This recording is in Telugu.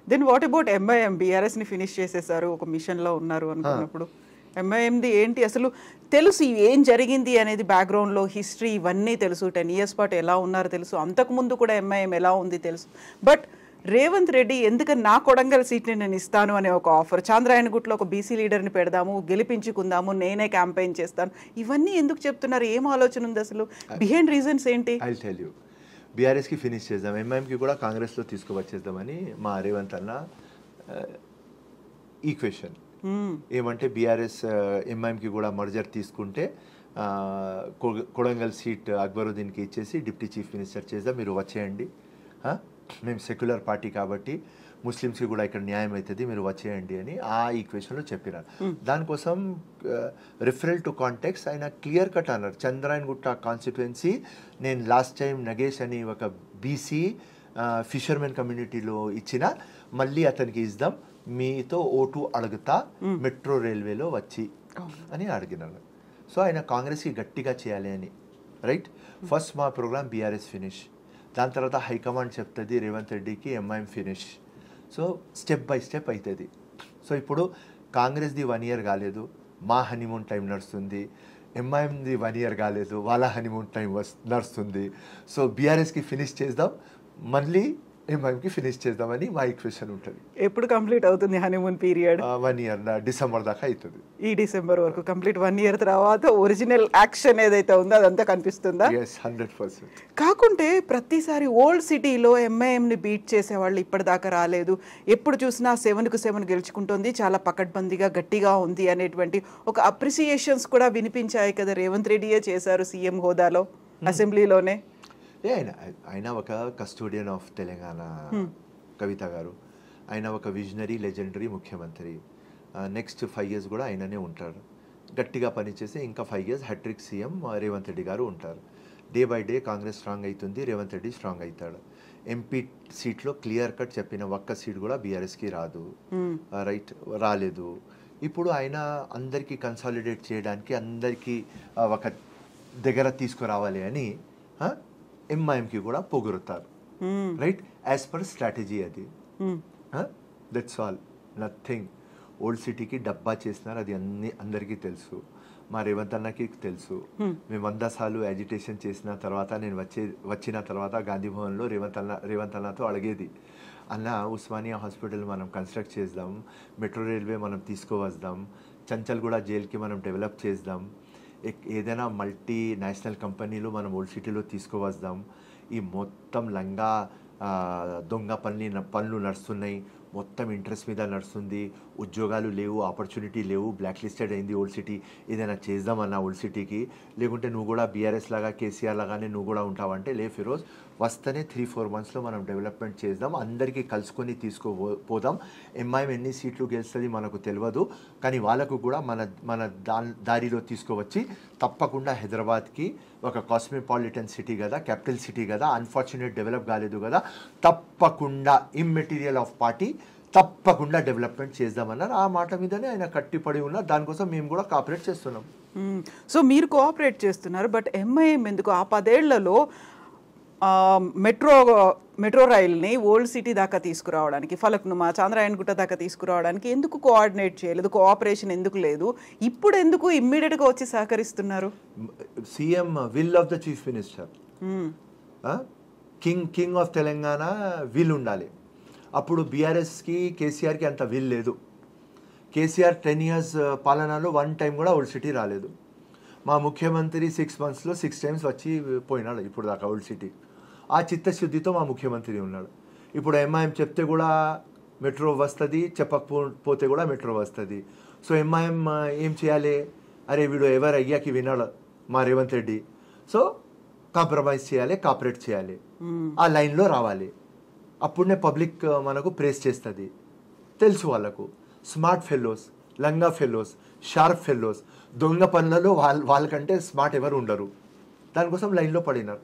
Then what about MIM? బీఆర్ఎస్ని ఫినిష్ చేసేసారు, ఒక మిషన్లో ఉన్నారు అనుకున్నప్పుడు ఎంఐఎంది ఏంటి అసలు? తెలుసు ఏం జరిగింది అనేది, బ్యాక్గ్రౌండ్లో హిస్టరీ ఇవన్నీ తెలుసు, 10 years పాటు ఎలా ఉన్నారో తెలుసు, అంతకుముందు కూడా ఎంఐఎం ఎలా ఉంది తెలుసు. బట్ రేవంత్ రెడ్డి ఎందుకని నా కొడంగల్ సీట్ని నేను ఇస్తాను అనే ఒక ఆఫర్, చాంద్రాయణగుట్లో ఒక బీసీ లీడర్ని పెడదాము, గెలిపించుకుందాము, నేనే క్యాంపెయిన్ చేస్తాను, ఇవన్నీ ఎందుకు చెప్తున్నారు? ఏం ఆలోచన ఉంది అసలు? బిహైండ్ రీజన్స్ ఏంటి? I tell you. బీఆర్ఎస్కి ఫినిష్ చేద్దాం, ఎంఐఎంకి కూడా కాంగ్రెస్లో తీసుకువచ్చేద్దామని మా రేవంత్ అన్న ఈక్వేషన్. ఏమంటే బీఆర్ఎస్ ఎంఐఎంకి కూడా మర్జర్ తీసుకుంటే కొడంగల్ సీట్ అక్బరుద్దీన్కి ఇచ్చేసి డిప్యూటీ చీఫ్ మినిస్టర్ చేద్దాం, మీరు వచ్చేయండి, మేము సెక్యులర్ పార్టీ కాబట్టి ముస్లిమ్స్కి కూడా ఇక్కడ న్యాయం అవుతుంది, మీరు వచ్చేయండి అని ఆ ఈక్వేషన్లో చెప్పినారు. దానికోసం రిఫరల్ టు కాంటెక్స్ ఆయన క్లియర్ కట్ అన్నారు. చంద్రాయణగుట్ట కాన్స్టిట్యుయెన్సీ నేను లాస్ట్ టైం నగేష్ అని ఒక బీసీ ఫిషర్మెన్ కమ్యూనిటీలో ఇచ్చిన, మళ్ళీ అతనికి ఇద్దాం, మీతో ఓటు అడుగుతా మెట్రో రైల్వేలో వచ్చి అని అడిగినారు. సో ఆయన కాంగ్రెస్కి గట్టిగా చేయాలి అని, రైట్. ఫస్ట్ మా ప్రోగ్రామ్ బీఆర్ఎస్ ఫినిష్, దాని తర్వాత హైకమాండ్ చెప్తుంది రేవంత్ రెడ్డికి MIM finish. So step by step అవుతుంది. సో ఇప్పుడు కాంగ్రెస్ది 1 year కాలేదు, మా హనీమూన్ టైం నడుస్తుంది. ఎంఐఎంది 1 year కాలేదు, వాళ్ళ హనీమూన్ టైం నడుస్తుంది. సో బీఆర్ఎస్కి ఫినిష్ చేద్దాం, మళ్ళీ ఎంఐఎంకి ఫినిష్ చేద్దామని మా ఈక్వేషన్ ఉంటుంది. ఎప్పుడు కంప్లీట్ అవుతుంది హనీమూన్ పీరియడ్? 1 year, డిసెంబర్ దాకా అవుతుంది. ఈ డిసెంబర్ వరకు కంప్లీట్. 1 year తర్వాత ఒరిజినల్ యాక్షన్ ఏదైతే ఉందో అదంతా కనిపిస్తుందా? yes, 100%. కాకుంటే ప్రతిసారి ఓల్డ్ సిటీలో ఎంఐఎంని బీట్ చేసేవాళ్ళు ఇప్పటిదాకా రాలేదు, ఎప్పుడు చూసినా 7కు 7 గెలుచుకుంటుంది, చాలా పకడ్బందీగా గట్టిగా ఉంది అనేటువంటి ఒక అప్రిసియేషన్స్ కూడా వినిపించాయి కదా. రేవంత్ రెడ్డియే చేశారు సీఎం హోదాలో, అసెంబ్లీలోనే. ఆయన ఒక కస్టోడియన్ ఆఫ్ తెలంగాణ కవిత గారు, ఆయన ఒక విజనరీ లెజెండరీ ముఖ్యమంత్రి. నెక్స్ట్ 5 years కూడా ఆయననే ఉంటారు. గట్టిగా పనిచేసి ఇంకా 5 years hat trick CM Revanth Reddy గారు ఉంటారు. Day by day Congress strong అవుతుంది, రేవంత్ రెడ్డి స్ట్రాంగ్ అవుతాడు. ఎంపీ సీట్లో క్లియర్ కట్ చెప్పిన ఒక్క సీట్ కూడా బీఆర్ఎస్కి రాదు, రైట్, రాలేదు. ఇప్పుడు ఆయన అందరికీ కన్సాలిడేట్ చేయడానికి, అందరికీ ఒక దగ్గర తీసుకురావాలి అని ఎంఐఎంకి కూడా పొగురుతారు, రైట్, యాజ్ పర్ స్ట్రాటజీ అది. That's all, nothing. ఓల్డ్ సిటీకి డబ్బా చేసినారు, అది అందరికీ తెలుసు, మా రేవంత్ అన్నకి తెలుసు. మేము 100 సార్లు యాజిటేషన్ చేసిన తర్వాత, నేను వచ్చిన తర్వాత గాంధీ భవన్లో రేవంత్ అన్నతో అడిగేది, అన్న ఉస్మానియా హాస్పిటల్ మనం కన్స్ట్రక్ట్ చేద్దాం, మెట్రో రైల్వే మనం తీసుకువద్దాం, చంచల్గూడ జైలుకి మనం డెవలప్ చేద్దాం, ఏదైనా మల్టీనేషనల్ కంపెనీలు మనం ఓల్డ్ సిటీలో తీసుకువద్దాం, ఈ మొత్తం లంగా దొంగ పనులు నడుస్తున్నాయి, మొత్తం ఇంట్రెస్ట్ మీద నడుస్తుంది, ఉద్యోగాలు లేవు, ఆపర్చునిటీ లేవు, బ్లాక్ లిస్టెడ్ అయింది ఓల్డ్ సిటీ, ఏదైనా చేద్దామన్నా ఓల్డ్ సిటీకి, లేకుంటే నువ్వు కూడా బీఆర్ఎస్ లాగా కేసీఆర్ లాగానే నువ్వు కూడా ఉంటావంటే, లే ఫిరోజ్ వస్తేనే 3-4 monthsలో మనం డెవలప్మెంట్ చేద్దాం, అందరికీ కలుసుకొని తీసుకుపోదాం. ఎంఐఎం ఎన్ని సీట్లు గెలుస్తుంది మనకు తెలియదు, కానీ వాళ్ళకు కూడా మన దారిలో తీసుకువచ్చి తప్పకుండా హైదరాబాద్కి ఒక కాస్మోపాలిటన్ సిటీ కదా, క్యాపిటల్ సిటీ కదా, అన్ఫార్చునేట్ డెవలప్ కాలేదు కదా, తప్పకుండా ఇమ్మెటీరియల్ ఆఫ్ పార్టీ తప్పకుండా డెవలప్మెంట్ చేద్దామన్నారు. ఆ మాట మీదనే ఆయన కట్టిపడి ఉన్నారు, దానికోసం మేము కూడా కోఆపరేట్ చేస్తున్నాం. సో మీరు కోఆపరేట్ చేస్తున్నారు, బట్ ఎంఐఎం ఎందుకు ఆ 10 ఏళ్లలో మెట్రో రైల్ని ఓల్డ్ సిటీ దాకా తీసుకురావడానికి, ఫలక్నుమా, చాంద్రాయణగుట్ట దాకా తీసుకురావడానికి ఎందుకు కోఆర్డినేట్ చేయలేదు? కోఆపరేషన్ ఎందుకు లేదు? ఇప్పుడు ఎందుకు ఇమ్మీడియట్గా వచ్చి సహకరిస్తున్నారు? CM will of the chief minister, king of Telangana will ఉండాలి. అప్పుడు బీఆర్ఎస్కి కేసీఆర్కి అంత విల్ లేదు. కేసీఆర్ 10 years పాలనలో 1 time కూడా ఓల్డ్ సిటీ రాలేదు. మా ముఖ్యమంత్రి 6 monthsలో 6 times వచ్చి పోయినాడు ఇప్పుడు దాకా ఓల్డ్ సిటీ. ఆ చిత్తశుద్ధితో మా ముఖ్యమంత్రి ఉన్నాడు. ఇప్పుడు ఎంఐఎం చెప్తే కూడా మెట్రో వస్తుంది, చెప్పకపోతే కూడా మెట్రో వస్తుంది. సో ఎంఐఎం ఏం చేయాలి? అరే వీడు ఎవరు అయ్యాకి వినాడు మా రేవంత్ రెడ్డి, సో కాంప్రమైజ్ చేయాలి, కాపరేట్ చేయాలి, ఆ లైన్లో రావాలి. అప్పుడునే పబ్లిక్ మనకు ప్రేస్ చేస్తుంది. తెలుసు వాళ్ళకు, స్మార్ట్ ఫెలోస్, లంగా ఫెలోస్, షార్ప్ ఫెలోస్, దొంగ పనులలో వాళ్ళకంటే స్మార్ట్ ఎవరు ఉండరు. దానికోసం లైన్లో పడినారు.